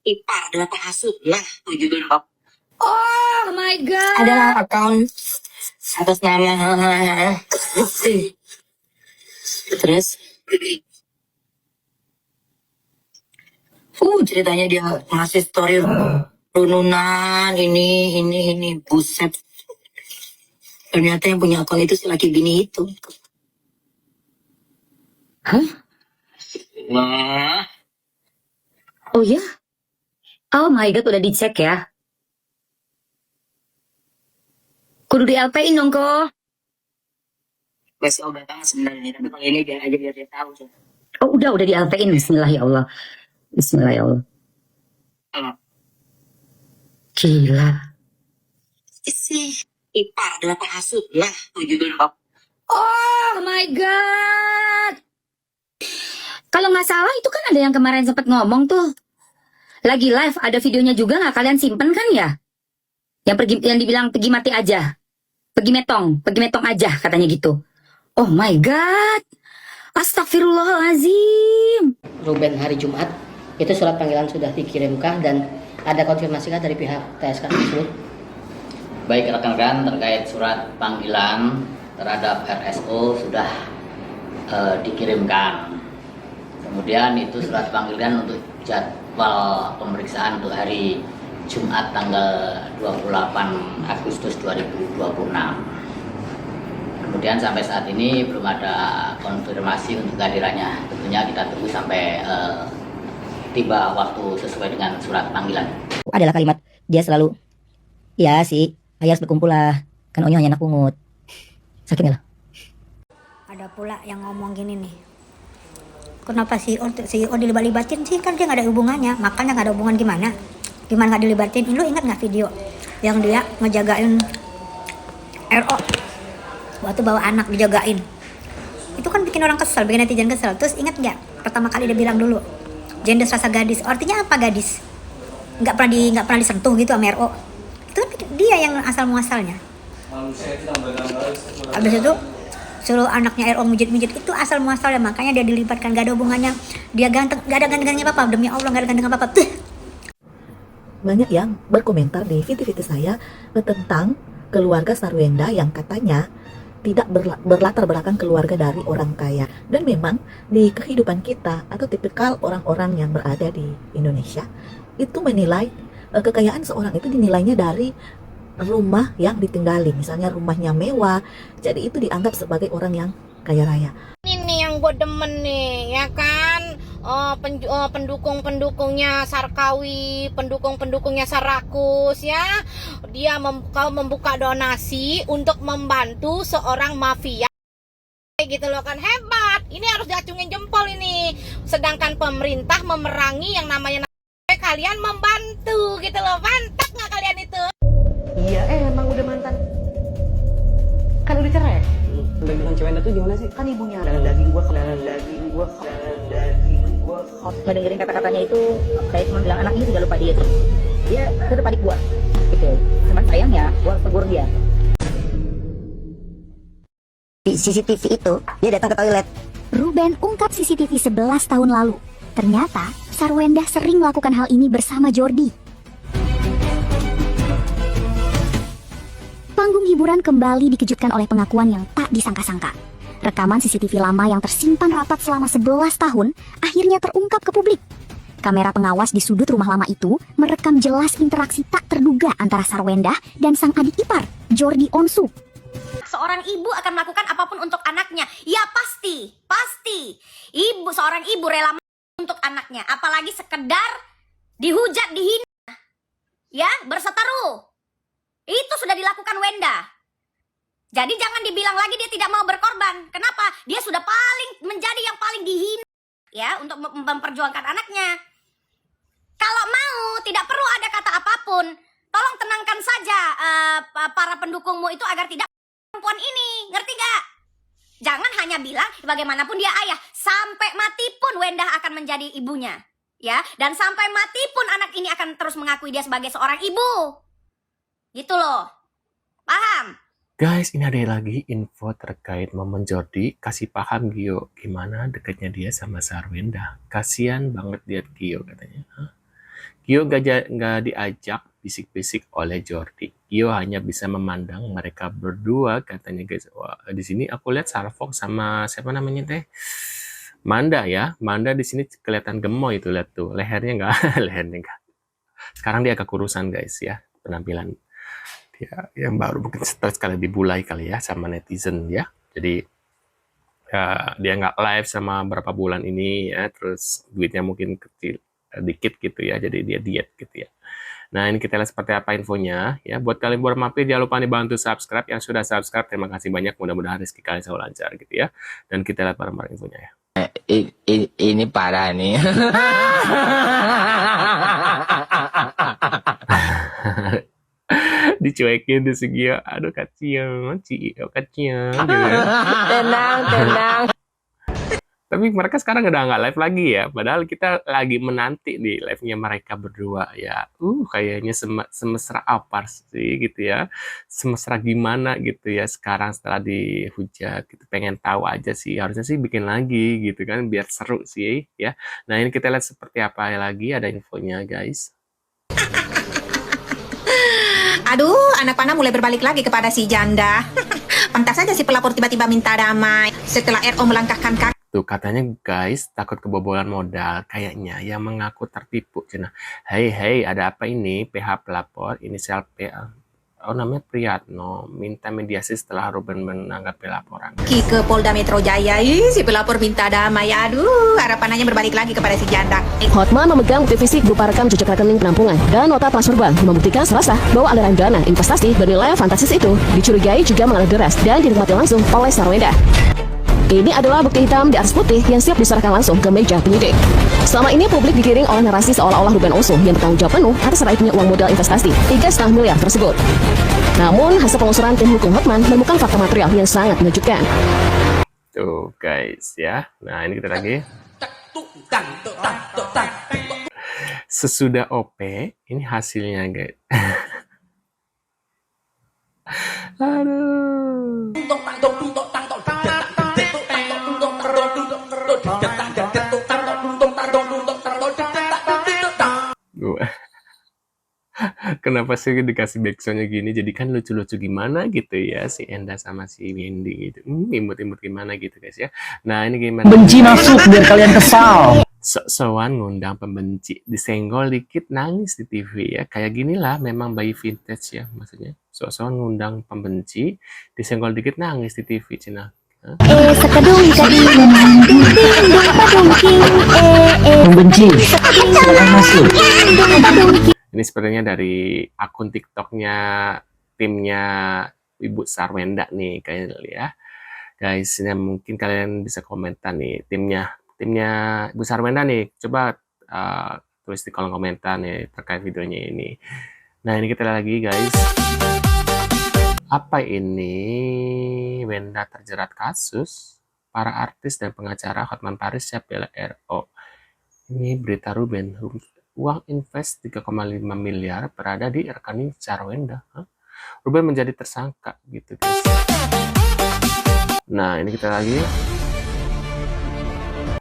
ipar adalah pengasuh lah judul bab. Oh my god. Adalah akun atas nama terus ceritanya dia ngasih story rununan ini buset. Ternyata yang punya akun itu si laki bini itu. Hah? Wah, Oh ya? Oh my god, udah dicek ya? Kudu di LP-in dong kok. masih obat banget sebenarnya. Tapi kalau ini biar aja biar dia tahu. Oh udah di LP-in. Bismillah ya Allah. Bismillah ya Allah. Kalau Gila. si ipar adalah pengasuh lah judul bab. Oh my god. Kalau nggak salah itu kan ada yang kemarin sempat ngomong tuh. Lagi live ada videonya juga nggak kalian simpen kan ya? Yang dibilang pergi mati aja. Pergi metong aja katanya gitu. Oh my god. Astagfirullahalazim. Ruben hari Jumat, itu surat panggilan sudah dikirimkah dan ada konfirmasikah dari pihak TSK tersebut? Baik rekan-rekan, terkait surat panggilan terhadap RSO sudah dikirimkan. Kemudian itu surat panggilan untuk jadwal pemeriksaan untuk hari Jumat tanggal 28 Agustus 2026. Kemudian sampai saat ini belum ada konfirmasi untuk kehadirannya. Tentunya kita tunggu sampai tiba waktu sesuai dengan surat panggilan. Adalah kalimat dia selalu, ya sih, ayah harus berkumpul lah, kan Onyo hanya anak pungut. Sakit nggak lah? Ada pula yang ngomong gini nih, kenapa si O dilibat-libatin sih, kan dia nggak ada hubungannya. Makanya nggak ada hubungan gimana nggak dilibatin. Lu ingat nggak video yang dia ngejagain RO waktu bawa anak dijagain? Itu kan bikin orang kesel, bikin netizen kesel. Terus ingat nggak pertama kali dia bilang dulu gender rasa gadis, artinya apa gadis? Nggak pernah disentuh gitu sama RO. Itu kan dia yang asal muasalnya. Habis itu suruh anaknya RO mijit-mijit, itu asal muasalnya. Makanya dia dilibatkan, gak ada hubungannya. Dia ganteng, gak ada ganteng-gantengnya apa-apa. Demi Allah gak ada ganteng apa-apa. Banyak yang berkomentar di video-video saya tentang keluarga Sarwenda yang katanya tidak berlatar belakang keluarga dari orang kaya. Dan memang di kehidupan kita atau tipikal orang-orang yang berada di Indonesia itu menilai kekayaan seorang itu dinilainya dari rumah yang ditinggali. Misalnya rumahnya mewah, jadi itu dianggap sebagai orang yang kaya raya. Ini yang gue demen nih, ya kan? Pendukung-pendukungnya Sarkawi, pendukung-pendukungnya Sarakus, ya. Dia membuka donasi untuk membantu seorang mafia, gitu loh kan, hebat. Ini harus diacungin jempol ini. Sedangkan pemerintah memerangi yang namanya kalian membantu, gitu loh. Mantap nggak kalian itu? Iya, emang udah mantan. Kan udah cerai. Udah bilang cewek tuh gimana sih? Kan ibunya darah daging gua. Ngedengerin kata-katanya itu, saya cuma bilang anaknya tidak lupa dia. Dia tetap adik gua. Gitu. Cuman sayangnya gua harus tegur dia. Di CCTV itu, dia datang ke toilet. Ruben ungkap CCTV 11 tahun lalu. Ternyata, Sarwenda sering melakukan hal ini bersama Jordi. Panggung hiburan kembali dikejutkan oleh pengakuan yang tak disangka-sangka. Rekaman CCTV lama yang tersimpan rapat selama 11 tahun akhirnya terungkap ke publik. Kamera pengawas di sudut rumah lama itu merekam jelas interaksi tak terduga antara Sarwenda dan sang adik ipar, Jordi Onsu. Seorang ibu akan melakukan apapun untuk anaknya. Ya pasti. Seorang ibu rela untuk anaknya, apalagi sekedar dihujat, dihina, ya, berseteru. Itu sudah dilakukan Wenda. Jadi jangan dibilang lagi dia tidak mau berkorban. Kenapa? Dia sudah menjadi yang paling dihina, ya, untuk memperjuangkan anaknya. Kalau mau, tidak perlu ada kata apapun. Tolong tenangkan saja para pendukungmu itu agar tidak perempuan ini, ngerti gak? Jangan hanya bilang bagaimanapun dia ayah. Sampai mati pun Wenda akan menjadi ibunya, ya. Dan sampai mati pun anak ini akan terus mengakui dia sebagai seorang ibu. Gitu loh. Paham? Guys, ini ada lagi info terkait momen Jordi. Kasih paham Gio gimana dekatnya dia sama Sarwenda. Kasian banget lihat Gio katanya. Gio nggak diajak bisik-bisik oleh Jordi. Gio hanya bisa memandang mereka berdua, katanya guys. Wah, di sini aku lihat Sarfok sama siapa namanya teh? Manda ya. Manda di sini kelihatan gemoy itu, lihat tuh. Lehernya nggak, lehernya nggak. Sekarang dia agak kurusan guys ya, penampilan dia yang baru, mungkin stres kali dibulai kali ya sama netizen ya. Jadi ya, dia nggak live sama berapa bulan ini ya, terus duitnya mungkin kecil dikit gitu ya, jadi dia diet gitu ya. Nah, ini kita lihat seperti apa infonya ya. Buat kalian baru mampir, jangan lupa nih bantu subscribe. Yang sudah subscribe, terima kasih banyak. Mudah-mudahan rezeki kalian selalu lancar gitu ya. Dan kita lihat bareng-bareng infonya ya. Ini parah nih. Dicuekin di segi, aduh kacang, kacang. Tenang. Tapi mereka sekarang udah nggak live lagi ya. Padahal kita lagi menanti nih live-nya mereka berdua ya. Kayaknya semesra apa sih gitu ya. Semesra gimana gitu ya sekarang setelah dihujat gitu. Pengen tahu aja sih. Harusnya sih bikin lagi gitu kan biar seru sih ya. Nah, ini kita lihat seperti apa lagi, ada infonya guys. Aduh, anak panah mulai berbalik lagi kepada si janda. Pantas saja si pelapor tiba-tiba minta damai setelah RO melangkahkan kaki. Tuh katanya guys takut kebobolan modal, kayaknya yang mengaku tertipu. Cina, hey, ada apa ini? PH pelapor inisial P, namanya Priyatno, minta mediasi setelah Ruben menanggapi laporan. Ke Polda Metro Jaya, si pelapor minta damai. Aduh, harapannya berbalik lagi kepada si janda. Hotman memegang bukti fisik berupa rekam jejak rekening penampungan dan nota transfer bank membuktikan Selasa bahwa aliran dana investasi bernilai fantastis itu dicurigai juga mengalir deras dan dinikmati langsung oleh Sarwenda. Ini adalah bukti hitam di atas putih yang siap diserahkan langsung ke meja penyidik. Selama ini publik digiring oleh narasi seolah-olah Ruben Oso yang bertanggung jawab penuh atas raibnya uang modal investasi 3,5 miliar tersebut. Namun, hasil penelusuran tim hukum Hotman menemukan fakta material yang sangat mengejutkan. Tuh guys ya. Nah, ini kita lagi. Sesudah OP, ini hasilnya guys. Aduh. Kenapa sih dikasih backsoundnya gini? Jadi kan lucu-lucu gimana gitu ya si Enda sama si Wendy gitu. Imut-imut gimana gitu guys ya. Nah, ini gimana? Benci masuk biar kalian kesal. Sok-sokan ngundang pembenci, disenggol dikit nangis di TV ya. Kayak gini lah memang bayi vintage ya maksudnya. Sok-sokan ngundang pembenci, disenggol dikit nangis di TV Cina. Sekedung tadi Membenci. Silakan masuk. Ini sepertinya dari akun TikToknya timnya Ibu Sarwenda nih kayaknya ya. Guys, ini mungkin kalian bisa komentar nih timnya Ibu Sarwenda nih. Coba tulis di kolom komentar nih terkait videonya ini. Nah, ini kita lihat lagi guys. Apa ini? Wenda terjerat kasus. Para artis dan pengacara Hotman Paris siap bela RO. Ini berita Ruben. Uang invest 3,5 miliar berada di rekening Sarwenda. Ruben menjadi tersangka gitu guys. Nah, ini kita lagi.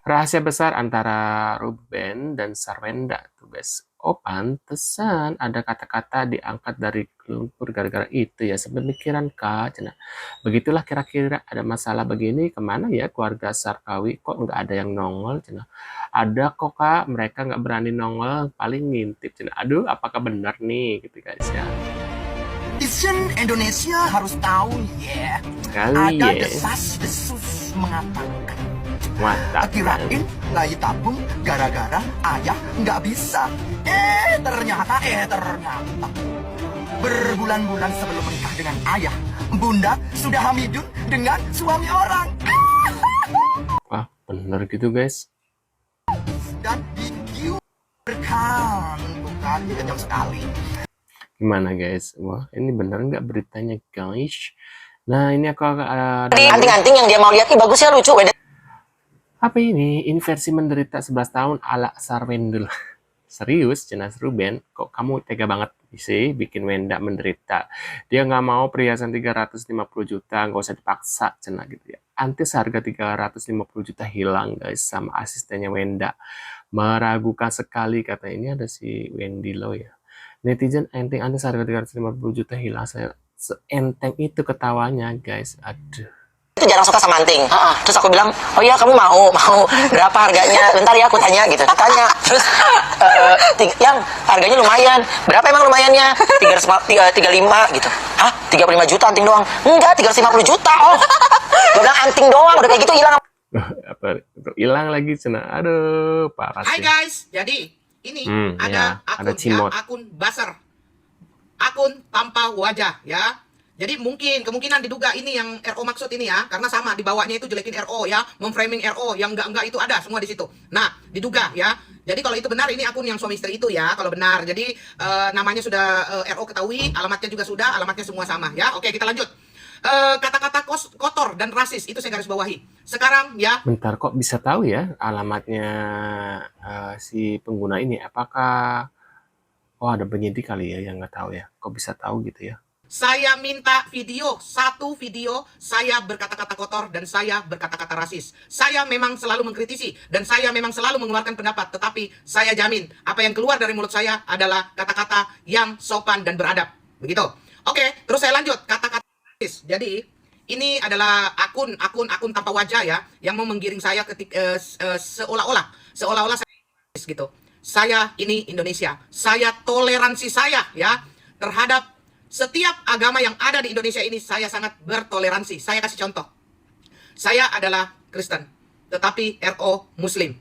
Rahasia besar antara Ruben dan Sarwenda tuh guys. Oh, pantesan ada kata-kata diangkat dari lumpur gara-gara itu ya. Sepemikiran Kak. Cina. Begitulah kira-kira ada masalah begini. Kemana ya keluarga Sarkawi? Kok nggak ada yang nongol? Cina. Ada kok Kak. Mereka nggak berani nongol. Paling ngintip. Cina. Aduh, apakah benar nih? Gitu guys ya. Netizen Indonesia harus tahu ya. Kali ada ya. desas-desus mengatakan. Mantap. Kirain bayi tabung gara-gara ayah nggak bisa. Ternyata berbulan-bulan sebelum menikah dengan ayah, bunda sudah hamidun dengan suami orang. Wah, bener gitu guys. Dan digiurkan, bukan kejam sekali. Gimana guys? Wah, ini bener nggak beritanya guys? Nah, ini aku Anting-anting yang dia mau lihat nih bagusnya lucu beda. Apa ini? Ini versi menderita 11 tahun ala Sarwendel. Serius, Jenas Ruben, kok kamu tega banget sih bikin Wenda menderita? Dia nggak mau perhiasan 350 juta, nggak usah dipaksa, Cena gitu ya. Antis harga 350 juta hilang guys sama asistennya Wenda. Meragukan sekali, kata ini ada si Wendy Lo ya. Netizen enteng Anda seharga 350 juta hilang, saya seenteng itu ketawanya guys. Aduh. Itu jarang suka sama anting. Terus aku bilang, oh iya kamu mau berapa harganya? Bentar ya aku tanya gitu. Tanya. Terus yang harganya lumayan. Berapa emang lumayannya? 35 gitu. Hah? 35 juta anting doang? Enggak, 350 juta. Oh. Gue bilang anting doang, udah kayak gitu hilang. Apa itu hilang lagi cina. Aduh, parah Hai sih. guys, jadi ini ya, ada ada akun cimot. akun buzzer. Akun tanpa wajah ya. Jadi kemungkinan diduga ini yang RO maksud ini ya, karena sama di bawahnya itu jelekin RO ya, memframing RO, yang enggak itu ada semua di situ. Nah, diduga ya. Jadi kalau itu benar ini akun yang suami istri itu ya, kalau benar. Jadi namanya sudah RO ketahui, alamatnya juga sudah, alamatnya semua sama ya. Oke, kita lanjut. Kata-kata kotor dan rasis itu saya garis bawahi. Sekarang ya. Bentar, kok bisa tahu ya alamatnya si pengguna ini? Apakah ada penyidik kali ya yang nggak tahu ya? Kok bisa tahu gitu ya? Saya minta satu video saya berkata-kata kotor dan saya berkata-kata rasis. Saya memang selalu mengkritisi dan saya memang selalu mengeluarkan pendapat, tetapi saya jamin apa yang keluar dari mulut saya adalah kata-kata yang sopan dan beradab. Begitu. Oke, terus saya lanjut kata-kata rasis. Jadi ini adalah akun tanpa wajah ya, yang mau menggiring saya seolah-olah saya rasis gitu. Saya ini Indonesia. Saya toleransi saya ya terhadap setiap agama yang ada di Indonesia ini, saya sangat bertoleransi. Saya kasih contoh. Saya adalah Kristen, tetapi RO Muslim.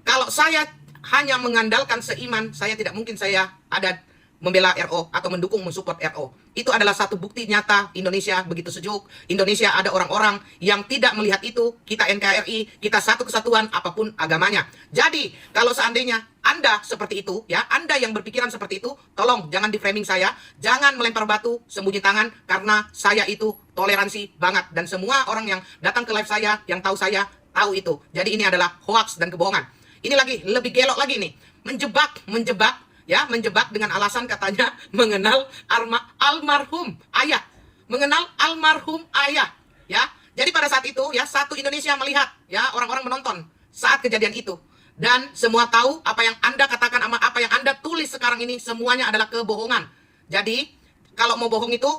Kalau saya hanya mengandalkan seiman, saya tidak mungkin saya ada membela RO atau mendukung mensupport RO. Itu adalah satu bukti nyata Indonesia begitu sejuk. Indonesia ada orang-orang yang tidak melihat itu. Kita NKRI, kita satu kesatuan apapun agamanya. Jadi, kalau seandainya Anda seperti itu, ya, Anda yang berpikiran seperti itu, tolong jangan di-framing saya, jangan melempar batu sembunyi tangan, karena saya itu toleransi banget. Dan semua orang yang datang ke live saya, yang tahu saya, tahu itu. Jadi ini adalah hoax dan kebohongan. Ini lagi, lebih gelok lagi nih. Menjebak dengan alasan katanya mengenal almarhum ayah. Mengenal almarhum ayah, ya. Jadi pada saat itu, ya, satu Indonesia melihat, ya, orang-orang menonton saat kejadian itu. Dan semua tahu apa yang Anda katakan sama apa yang Anda tulis sekarang ini semuanya adalah kebohongan. Jadi, kalau mau bohong itu,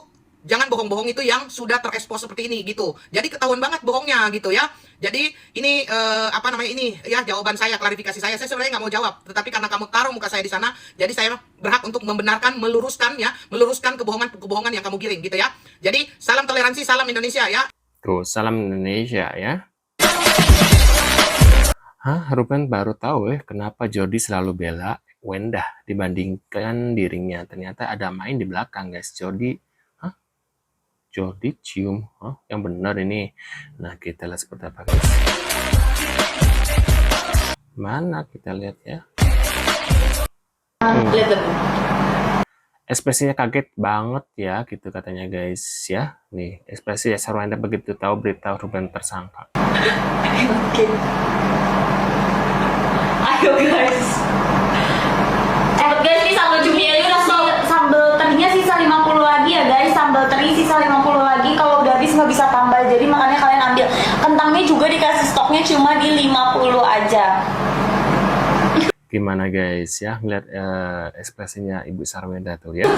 jangan bohong-bohong itu yang sudah terekspos seperti ini gitu. Jadi ketahuan banget bohongnya gitu ya. Jadi ini ini ya jawaban saya, klarifikasi saya. Saya sebenarnya nggak mau jawab, tetapi karena kamu taruh muka saya di sana, jadi saya berhak untuk membenarkan, meluruskan kebohongan yang kamu giring gitu ya. Jadi salam toleransi, salam Indonesia ya. Tuh, salam Indonesia ya. Ruben baru tahu kenapa Jordi selalu bela Wenda dibandingkan dirinya. Ternyata ada main di belakang guys. Jordi cium, yang benar ini. Nah, kita lihat seperti apa guys. Mana kita lihat ya. Ekspresinya kaget banget ya, gitu katanya guys ya. Nih, ekspresi Sarwenda begitu tahu berita Ruben tersangka. Oke. Ayo guys. Guys, ini sambal cumi aja udah sambal terinya sisa 50 lagi ya guys. Sambal teri sisa 50 lagi. Kalau udah habis nggak bisa tambah. Jadi makanya kalian ambil. Kentangnya juga dikasih stoknya cuma di 50 aja. Gimana guys ya, ngeliat ekspresinya Ibu Sarwenda tuh ya.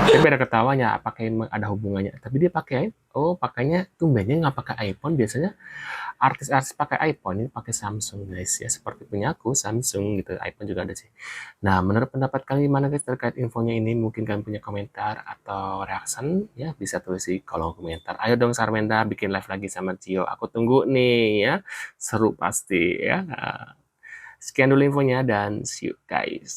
Tapi ada ketawanya, apakah ada hubungannya? Tapi dia pakainya tumbennya nggak pakai iPhone. Biasanya artis-artis pakai iPhone, ini pakai Samsung guys ya, seperti punya aku Samsung gitu. iPhone juga ada sih. Nah, menurut pendapat kalian gimana guys terkait infonya ini? Mungkin kalian punya komentar atau reaction ya, bisa tulis di kolom komentar. Ayo dong Sarwenda bikin live lagi sama Cio, aku tunggu nih ya, seru pasti ya. Sekian dulu infonya dan see you guys.